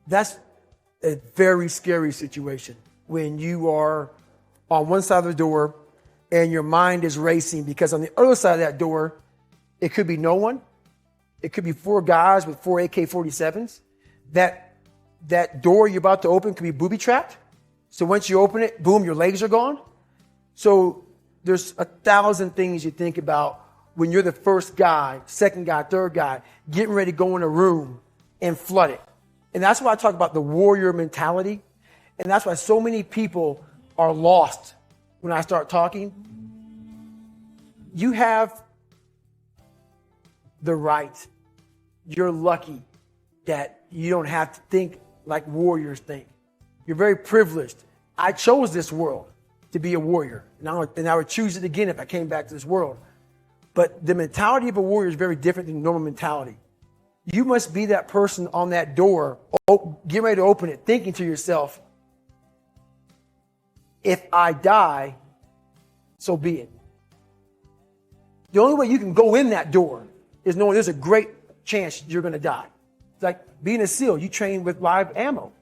That's a very scary situation when you are on one side of the door and your mind is racing, because on the other side of that door, it could be no one. It could be 4 guys with 4 AK-47s. That door you're about to open could be booby-trapped. So once you open it, boom, your legs are gone. So there's 1,000 things you think about when you're the first guy, second guy, third guy, getting ready to go in a room and flood it. And that's why I talk about the warrior mentality. And that's why so many people are lost when I start talking. You have the right. You're lucky that you don't have to think like warriors think. You're very privileged. I chose this world to be a warrior. And I would choose it again if I came back to this world. But the mentality of a warrior is very different than normal mentality. You must be that person on that door, get ready to open it, thinking to yourself, if I die, so be it. The only way you can go in that door is knowing there's a great chance you're going to die. It's like being a SEAL. You train with live ammo.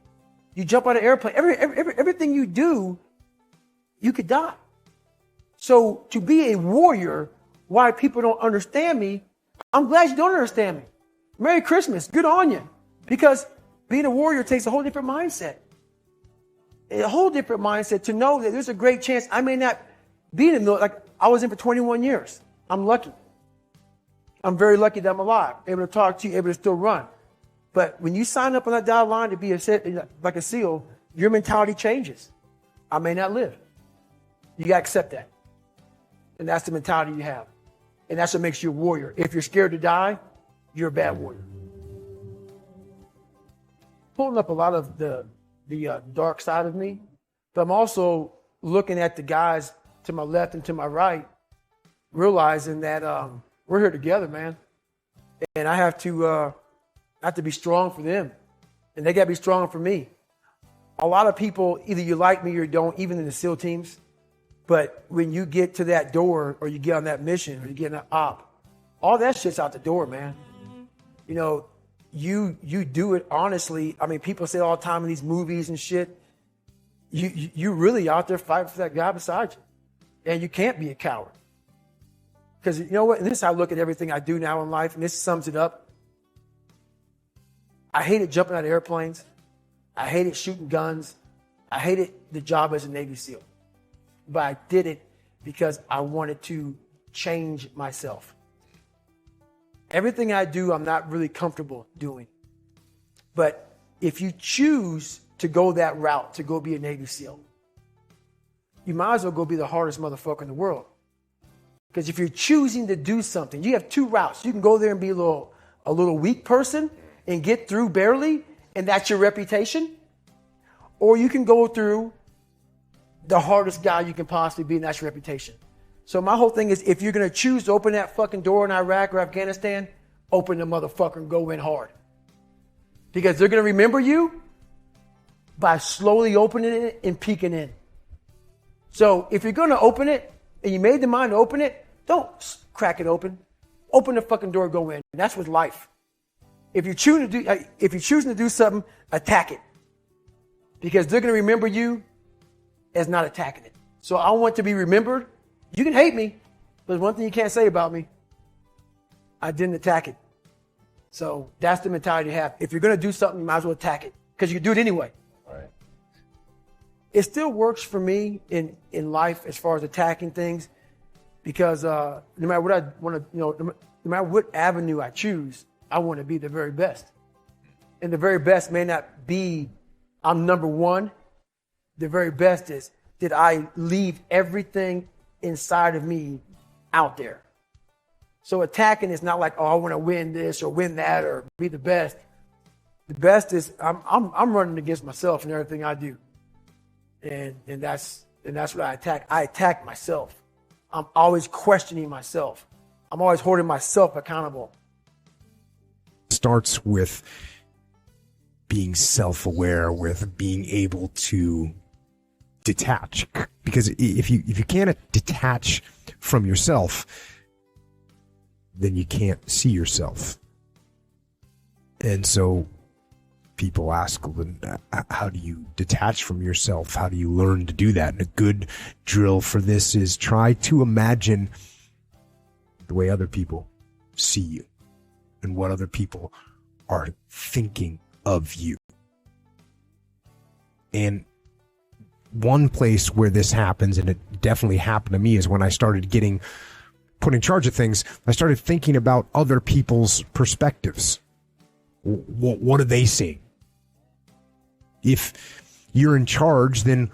You jump out of an airplane. Everything you do, you could die. So to be a warrior, why people don't understand me, I'm glad you don't understand me. Merry Christmas. Good on you. Because being a warrior takes a whole different mindset. A whole different mindset to know that there's a great chance I may not be in the military. Like I was in for 21 years. I'm lucky. I'm very lucky that I'm alive, able to talk to you, able to still run. But when you sign up on that dotted line to be like a SEAL, your mentality changes. I may not live. You got to accept that. And that's the mentality you have. And that's what makes you a warrior. If you're scared to die, you're a bad warrior. Pulling up a lot of the dark side of me, but I'm also looking at the guys to my left and to my right, realizing that we're here together, man. And I have to be strong for them, and they got to be strong for me. A lot of people, either you like me or you don't, even in the SEAL teams. But when you get to that door, or you get on that mission, or you get an op, all that shit's out the door, man. You know, you do it honestly. I mean, people say all the time in these movies and shit, you really out there fighting for that guy beside you. And you can't be a coward. Because you know what? And this is how I look at everything I do now in life, and this sums it up. I hated jumping out of airplanes. I hated shooting guns. I hated the job as a Navy SEAL. But I did it because I wanted to change myself. Everything I do, I'm not really comfortable doing. But if you choose to go that route, to go be a Navy SEAL, you might as well go be the hardest motherfucker in the world. Because if you're choosing to do something, you have 2 routes. You can go there and be a little weak person and get through barely, and that's your reputation. Or you can go through the hardest guy you can possibly be, and that's your reputation. So my whole thing is, if you're going to choose to open that fucking door in Iraq or Afghanistan, open the motherfucker and go in hard. Because they're going to remember you by slowly opening it and peeking in. So if you're going to open it, and you made the mind to open it, don't crack it open. Open the fucking door, go in. And that's with life. If you're choosing to do something, attack it. Because they're going to remember you as not attacking it. So I want to be remembered. You can hate me, but there's one thing you can't say about me. I didn't attack it. So that's the mentality you have. If you're going to do something, you might as well attack it. Because you can do it anyway. Right. It still works for me in life as far as attacking things, because no matter what I want to, no matter what avenue I choose, I want to be the very best. And the very best may not be I'm number one. The very best is, did I leave everything inside of me out there? So attacking is not like, oh, I want to win this or win that or be the best. The best is I'm running against myself in everything I do. And that's what I attack. I attack myself. I'm always questioning myself. I'm always holding myself accountable. Starts with being self-aware, with being able to detach. Because if you can't detach from yourself, then you can't see yourself. And so people ask, how do you detach from yourself? How do you learn to do that? And a good drill for this is try to imagine the way other people see you and what other people are thinking of you. And one place where this happens, and it definitely happened to me, is when I started getting put in charge of things. I started thinking about other people's perspectives. What are they seeing? If you're in charge, then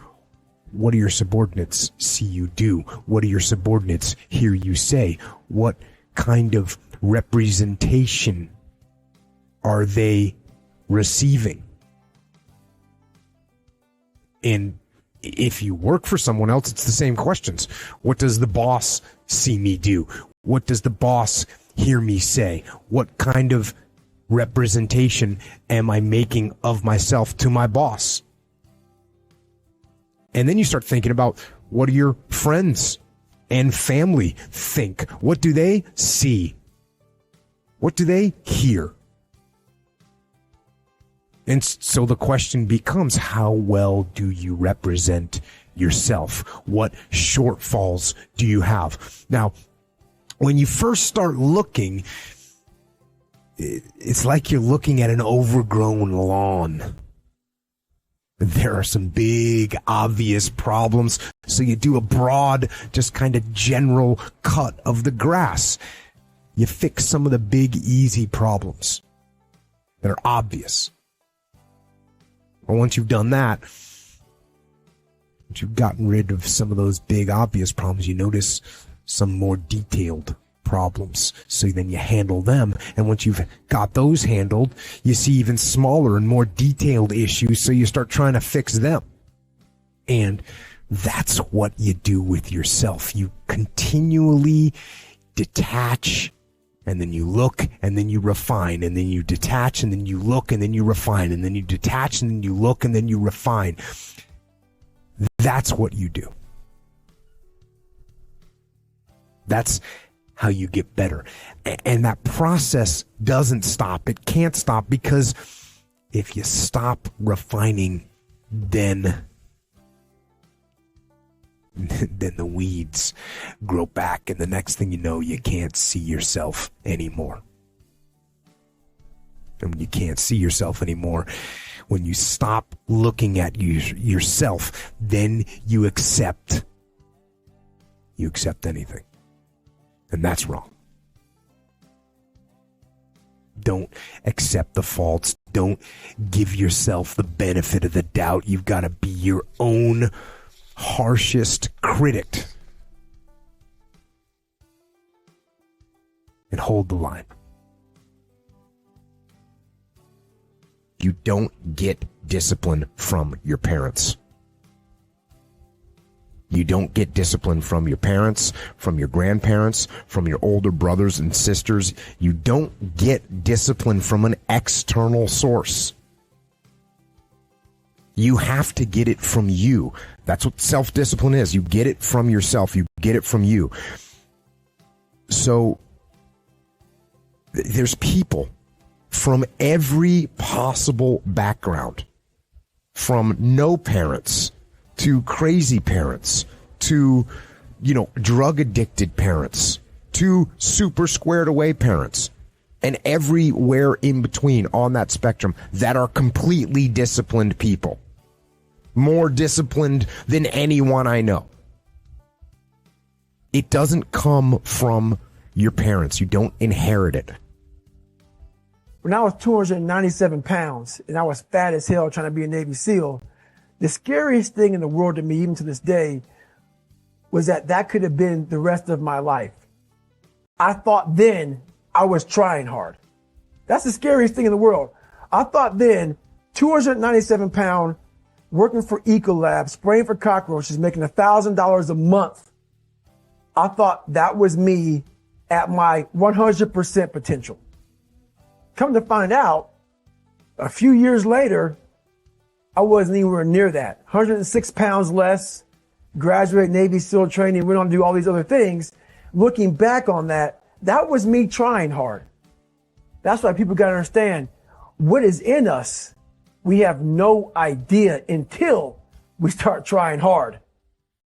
what do your subordinates see you do? What do your subordinates hear you say? What kind of representation are they receiving? And if you work for someone else, it's the same questions. What does the boss see me do? What does the boss hear me say? What kind of representation am I making of myself to my boss? And then you start thinking about, what do your friends and family think? What do they see? What do they hear? And so the question becomes, how well do you represent yourself? What shortfalls do you have? Now, when you first start looking, it's like you're looking at an overgrown lawn. There are some big, obvious problems. So you do a broad, just kind of general cut of the grass. You fix some of the big, easy problems that are obvious. Or once you've done that, once you've gotten rid of some of those big, obvious problems, you notice some more detailed problems. So then you handle them. And once you've got those handled, you see even smaller and more detailed issues. So you start trying to fix them. And that's what you do with yourself. You continually detach, and then you look, and then you refine, and then you detach, and then you look, and then you refine, and then you detach, and then you look, and then you refine. That's what you do. That's how you get better. And that process doesn't stop. It can't stop, because if you stop refining, then the weeds grow back, and the next thing you know, you can't see yourself anymore. And when you can't see yourself anymore, when you stop looking at yourself, then you accept anything. And that's wrong. Don't accept the faults. Don't give yourself the benefit of the doubt. You've got to be your own harshest critic and hold the line. You don't get discipline from your parents. You don't get discipline from your parents, from your grandparents, from your older brothers and sisters. You don't get discipline from an external source. You have to get it from you. That's what self-discipline is. You get it from yourself. You get it from you. So there's people from every possible background, from no parents to crazy parents, to, drug addicted parents, to super squared away parents, and everywhere in between on that spectrum, that are completely disciplined people. More disciplined than anyone I know. It doesn't come from your parents. You don't inherit it. When I was 297 pounds and I was fat as hell trying to be a Navy SEAL, the scariest thing in the world to me, even to this day, was that could have been the rest of my life. I thought then I was trying hard. That's the scariest thing in the world. I thought then, 297 pound, working for Ecolab, spraying for cockroaches, making $1,000 a month. I thought that was me at my 100% potential. Come to find out, a few years later, I wasn't anywhere near that. 106 pounds less, graduate Navy SEAL training, went on to do all these other things. Looking back on that was me trying hard. That's why people got to understand what is in us we have no idea until we start trying hard.